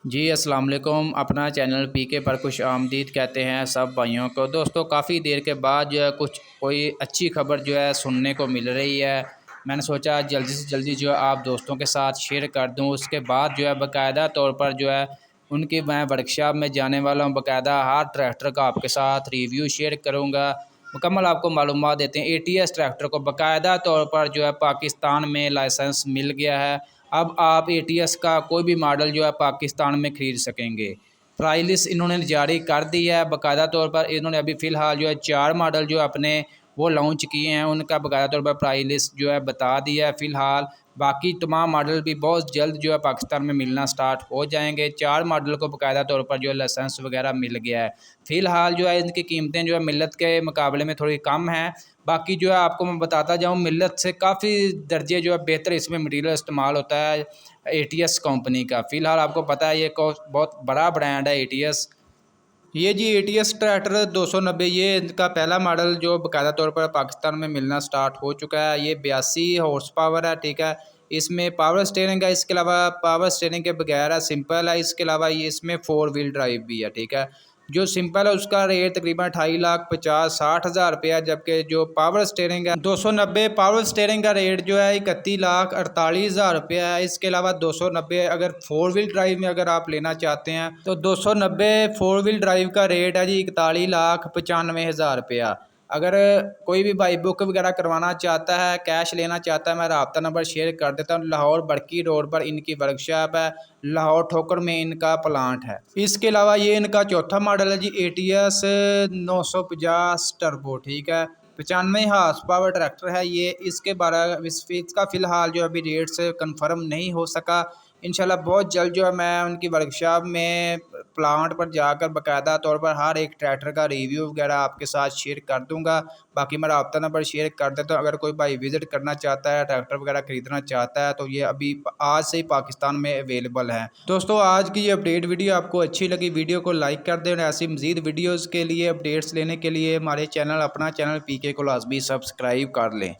जी अस्सलाम वालेकुम। अपना चैनल पीके पर खुश आमदीद कहते हैं सब भाइयों को। दोस्तों काफ़ी देर के बाद जो है कुछ कोई अच्छी खबर जो है सुनने को मिल रही है। मैंने सोचा जल्दी से जल्दी जो है आप दोस्तों के साथ शेयर कर दूं। उसके बाद जो है बाकायदा तौर पर जो है उनकी मैं वर्कशॉप में जाने वाला हूं। बाकायदा हर ट्रैक्टर का आपके साथ रिव्यू शेयर करूँगा। मुकम्मल आपको मालूमात देते हैं। ATS ट्रैक्टर को बाकायदा तौर पर जो है पाकिस्तान में लाइसेंस मिल गया है। अब आप ATS का कोई भी मॉडल जो है पाकिस्तान में ख़रीद सकेंगे। प्राइस लिस्ट इन्होंने जारी कर दी है। बाकायदा तौर पर इन्होंने अभी फ़िलहाल जो है 4 मॉडल जो अपने वो लॉन्च किए हैं, उनका बाकायदा तौर पर प्राइस लिस्ट जो है बता दिया है फ़िलहाल। बाकी तमाम मॉडल भी बहुत जल्द जो है पाकिस्तान में मिलना स्टार्ट हो जाएंगे। 4 मॉडल को बाकायदा तौर पर जो है लाइसेंस वगैरह मिल गया है। फ़िलहाल जो है इनकी कीमतें जो है मिलत के मुकाबले में थोड़ी कम हैं। बाकी जो है आपको मैं बताता जाऊँ, मिलत से काफ़ी दर्जे जो है बेहतर इसमें मटीरियल इस्तेमाल होता है ATS कंपनी का। फ़िलहाल आपको पता है ये बहुत बड़ा ब्रांड है ATS। ये जी ATS ट्रैक्टर 290 ये इनका पहला मॉडल जो बाकायदा तौर पर पाकिस्तान में मिलना स्टार्ट हो चुका है। ये 82 हॉर्स पावर है, ठीक है। इसमें पावर स्टीयरिंग है, इसके अलावा पावर स्टीयरिंग के बगैर है, सिंपल है। इसके अलावा ये इसमें 4 व्हील ड्राइव भी है, ठीक है। जो सिंपल है उसका रेट तकरीबन 28,50,60,000 रुपये है, जबकि जो पावर स्टीयरिंग है 290 पावर स्टीयरिंग का रेट जो है 31,48,000 रुपये है। इसके अलावा 290 अगर 4 व्हील ड्राइव में अगर आप लेना चाहते हैं तो 290 4 व्हील ड्राइव का रेट है जी 41,95,000 रुपया। अगर कोई भी भाई बुक वगैरह करवाना चाहता है, कैश लेना चाहता है, मैं रब्ता नंबर शेयर कर देता हूँ। लाहौर बड़की रोड पर इनकी वर्कशॉप है, लाहौर ठोकर में इनका प्लांट है। इसके अलावा ये इनका चौथा मॉडल है जी ATS 950 टर्बो, ठीक है। 95 हार्स पावर ट्रैक्टर है ये। इसके इसका फ़िलहाल जो अभी रेट से कन्फर्म नहीं हो सका। इंशाल्लाह बहुत जल्द जो है मैं उनकी वर्कशॉप में प्लांट पर जाकर बाकायदा तौर पर हर एक ट्रैक्टर का रिव्यू वगैरह आपके साथ शेयर कर दूंगा। बाकी मैं रब्ता नंबर शेयर कर देता हूँ। अगर कोई भाई विज़िट करना चाहता है, ट्रैक्टर वगैरह ख़रीदना चाहता है, तो ये अभी आज से ही पाकिस्तान में अवेलेबल है। दोस्तों आज की ये अपडेट वीडियो आपको अच्छी लगी, वीडियो को लाइक कर दें और ऐसी मज़ीद वीडियोज़ के लिए अपडेट्स लेने के लिए हमारे चैनल अपना चैनल PK को लाजमी सब्सक्राइब कर लें।